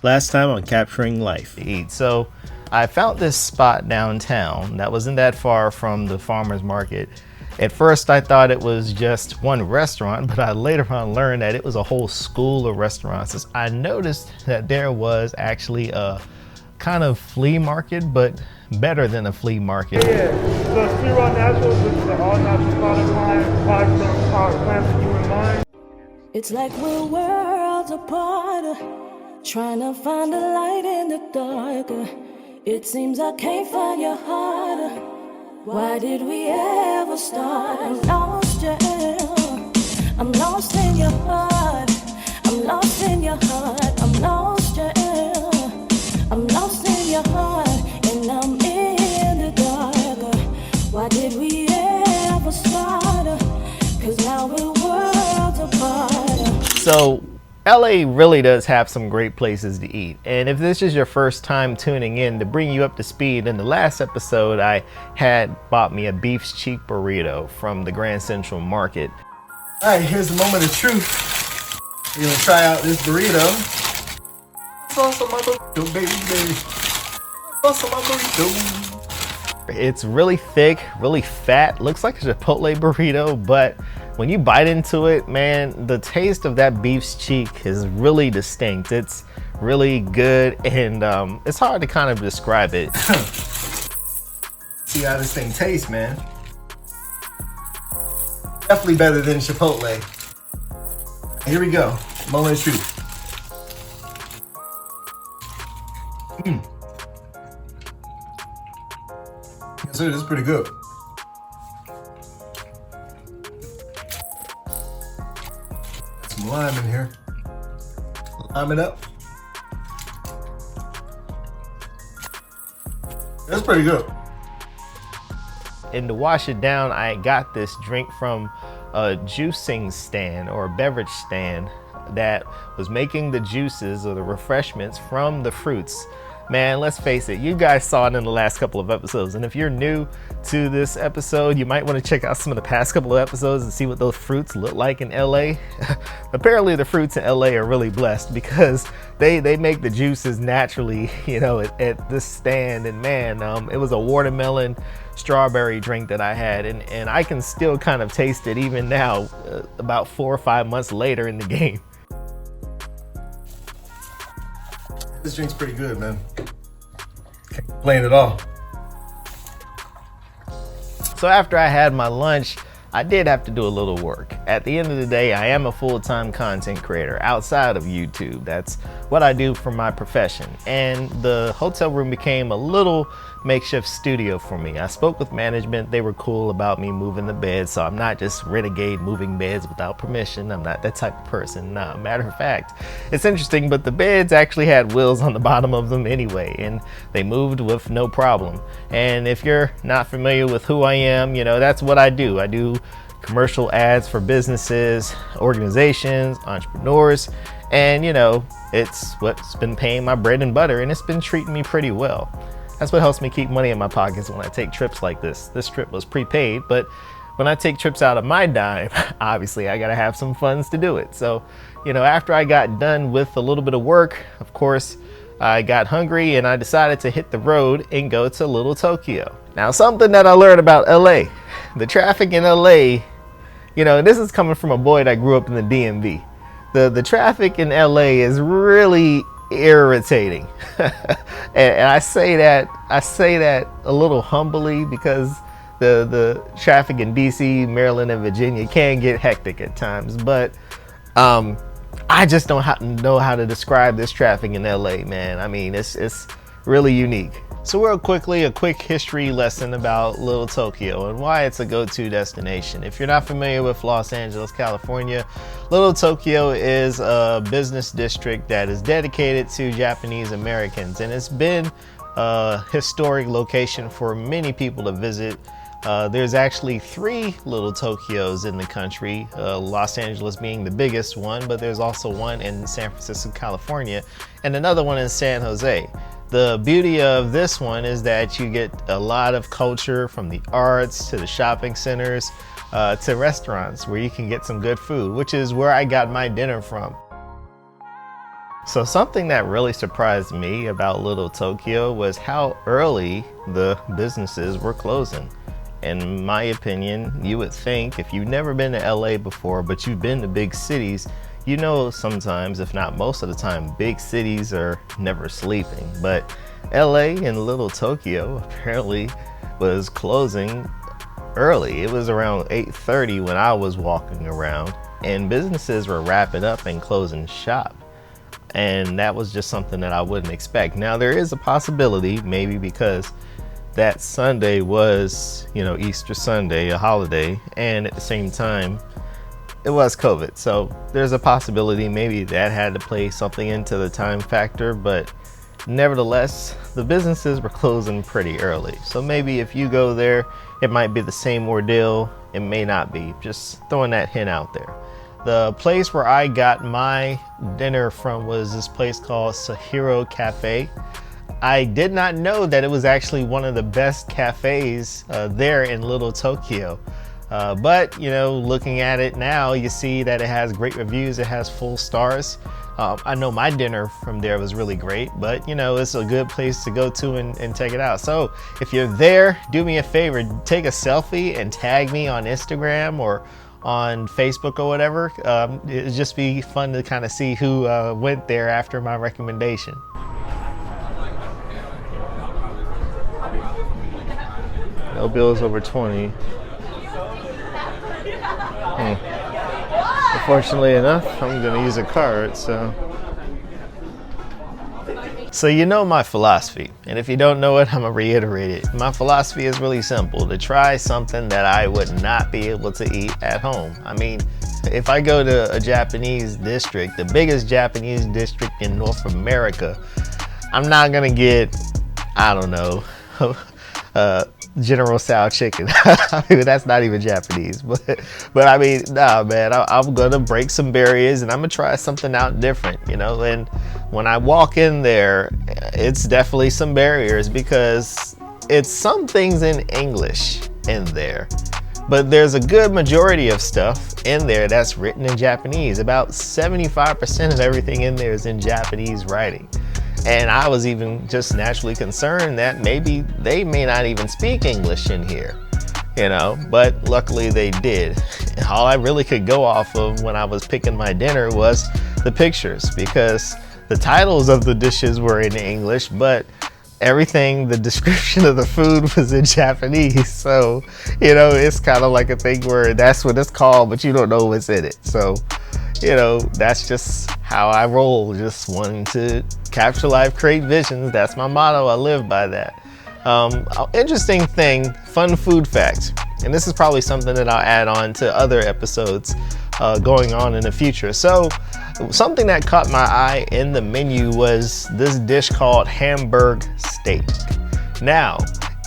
Last time on Capturing Life. Eat. So I found this spot downtown that wasn't that far from the farmer's market. At first I thought it was just one restaurant, but I later on learned that it was a whole school of restaurants. I noticed that there was actually a kind of flea market, but better than a flea market. Yeah, the Shiro Naturals, which is the all-natural product line, products from our plants that you in mind. It's like we're worlds apart, trying to find a light in the dark. It seems I can't find your heart. Why did we ever start? I'm lost, yeah. I'm lost in your heart. I'm lost in your heart. I'm lost, yeah. I'm lost in your heart, and I'm in the dark. Why did we ever start? 'Cause now we're worlds apart. So LA really does have some great places to eat. And if this is your first time tuning in, to bring you up to speed, in the last episode I had bought me a beef cheek burrito from the Grand Central Market. All right, here's the moment of truth. We're gonna try out this burrito. Sauce on my burrito, baby. Sauce on my burrito. It's really thick, really fat, looks like a Chipotle burrito, but when you bite into it, man, the taste of that beef's cheek is really distinct. It's really good, and it's hard to kind of describe it. See how this thing tastes, man. Definitely better than Chipotle. Here we go, moment of truth. Yes, sir, this is pretty good. Got some lime in here. Lime it up. That's pretty good. And to wash it down, I got this drink from a juicing stand or a beverage stand that was making the juices or the refreshments from the fruits. Man, let's face it, you guys saw it in the last couple of episodes, and if you're new to this episode, you might want to check out some of the past couple of episodes and see what those fruits look like in LA. Apparently the fruits in LA are really blessed, because they make the juices naturally, you know, at this stand. And man, it was a watermelon strawberry drink that I had, and I can still kind of taste it even now, about 4 or 5 months later in the game. This drink's pretty good, man. Can't complain at all. So after I had my lunch, I did have to do a little work. At the end of the day, I am a full-time content creator outside of YouTube. That's what I do for my profession. And the hotel room became a little makeshift studio for me. I spoke with management. They were cool about me moving the bed, so I'm not just renegade moving beds without permission. I'm not that type of person. Nah, matter of fact, it's interesting, but the beds actually had wheels on the bottom of them anyway, and they moved with no problem. And if you're not familiar with who I am, you know, that's what I do. I do commercial ads for businesses, organizations, entrepreneurs, and you know, it's what's been paying my bread and butter, and it's been treating me pretty well. That's what helps me keep money in my pockets when I take trips like this. This trip was prepaid, but when I take trips out of my dime, obviously I gotta have some funds to do it. So, you know, after I got done with a little bit of work, of course, I got hungry and I decided to hit the road and go to Little Tokyo. Now, something that I learned about LA, the traffic in LA, you know, this is coming from a boy that grew up in the DMV. The traffic in LA is really irritating. and I say that a little humbly, because the traffic in DC, Maryland, and Virginia can get hectic at times, but I just don't know how to describe this traffic in LA, man. I mean, it's really unique. So real quickly, a quick history lesson about Little Tokyo and why it's a go-to destination. If you're not familiar with Los Angeles, California, Little Tokyo is a business district that is dedicated to Japanese Americans, and it's been a historic location for many people to visit. There's actually 3 Little Tokyos in the country, Los Angeles being the biggest one, but there's also one in San Francisco, California, and another one in San Jose. The beauty of this one is that you get a lot of culture, from the arts to the shopping centers to restaurants where you can get some good food, which is where I got my dinner from. So something that really surprised me about Little Tokyo was how early the businesses were closing. In my opinion, you would think if you've never been to LA before, but you've been to big cities, you know sometimes, if not most of the time, big cities are never sleeping. But LA and Little Tokyo apparently was closing early. It was around 8:30 when I was walking around, and businesses were wrapping up and closing shop. And that was just something that I wouldn't expect. Now there is a possibility, maybe because that Sunday was, you know, Easter Sunday, a holiday, and at the same time, it was COVID. So there's a possibility maybe that had to play something into the time factor, but nevertheless, the businesses were closing pretty early. So maybe if you go there, it might be the same ordeal. It may not be. Just throwing that hint out there. The place where I got my dinner from was this place called Shiro Cafe. I did not know that it was actually one of the best cafes there in Little Tokyo. But, you know, looking at it now, you see that it has great reviews. It has full stars. I know my dinner from there was really great, but, you know, it's a good place to go to and check it out. So if you're there, do me a favor, take a selfie and tag me on Instagram or on Facebook or whatever. It'd just be fun to kind of see who went there after my recommendation. No bills over 20. Unfortunately enough, I'm gonna use a card, So you know my philosophy, and if you don't know it, I'm gonna reiterate it. My philosophy is really simple: to try something that I would not be able to eat at home. I mean, if I go to a Japanese district, the biggest Japanese district in North America, I'm not gonna get, I don't know, General Tso chicken. I mean, that's not even Japanese, but I mean, nah, man, I'm gonna break some barriers and I'm gonna try something out different, you know. And when I walk in there, it's definitely some barriers because it's some things in English in there, but there's a good majority of stuff in there that's written in Japanese. About 75% of everything in there is in Japanese writing. And I was even just naturally concerned that maybe they may not even speak English in here, you know, but luckily they did. And all I really could go off of when I was picking my dinner was the pictures, because the titles of the dishes were in English, but everything, the description of the food was in Japanese. So, you know, it's kind of like a thing where that's what it's called, but you don't know what's in it. So, you know, that's just how I roll, just wanting to capture life, create visions. That's my motto. I live by that. Interesting thing, fun food fact, and this is probably something that I'll add on to other episodes going on in the future. So something that caught my eye in the menu was this dish called Hamburg steak. Now,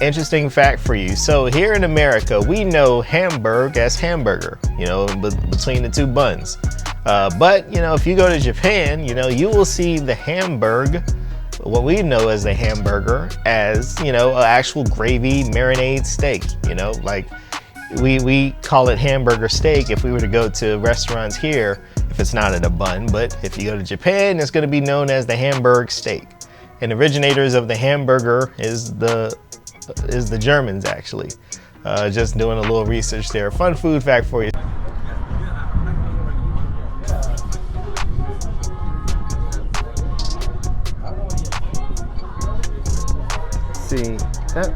interesting fact for you. So here in America, we know Hamburg as hamburger, you know, between the two buns. But, you know, if you go to Japan, you know, you will see the Hamburg, what we know as the hamburger, as, you know, an actual gravy marinade steak. You know, like we call it hamburger steak if we were to go to restaurants here, if it's not in a bun. But if you go to Japan, it's going to be known as the Hamburg steak. And originators of the hamburger is the Germans, actually. Just doing a little research there. Fun food fact for you. See, that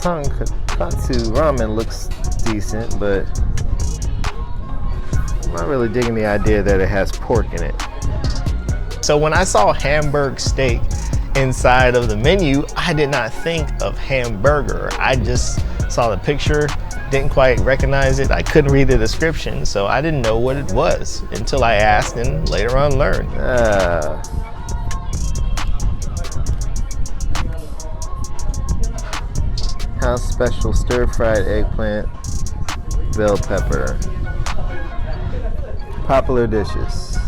tonkatsu ramen looks decent, but I'm not really digging the idea that it has pork in it. So when I saw Hamburg steak inside of the menu, I did not think of hamburger. I just saw the picture, didn't quite recognize it. I couldn't read the description, so I didn't know what it was until I asked and later on learned. House special stir-fried eggplant, bell pepper. Popular dishes.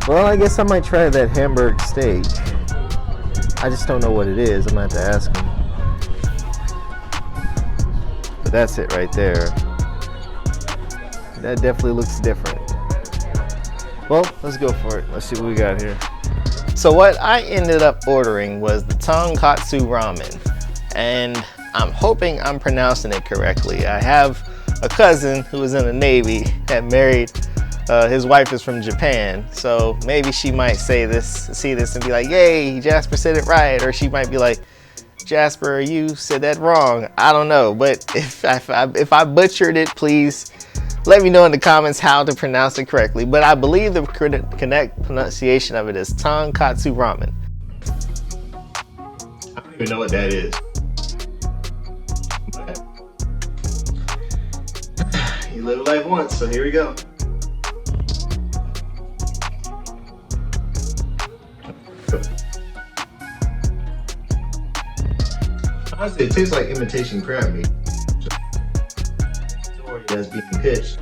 Well, I guess I might try that Hamburg steak. I just don't know what it is. I'm gonna have to ask him. But that's it right there. That definitely looks different. Well, let's go for it. Let's see what we got here. So what I ended up ordering was the tonkatsu ramen, and I'm hoping I'm pronouncing it correctly. I have a cousin who was in the Navy, had married, his wife is from Japan, so maybe she might see this and be like, yay, Jasper said it right, or she might be like, Jasper, you said that wrong. I don't know, but if I butchered it, please let me know in the comments how to pronounce it correctly. But I believe the correct pronunciation of it is tonkatsu ramen. I don't even know what that is. You live life once, so here we go. Honestly, it tastes like imitation crab meat. That's being pitched.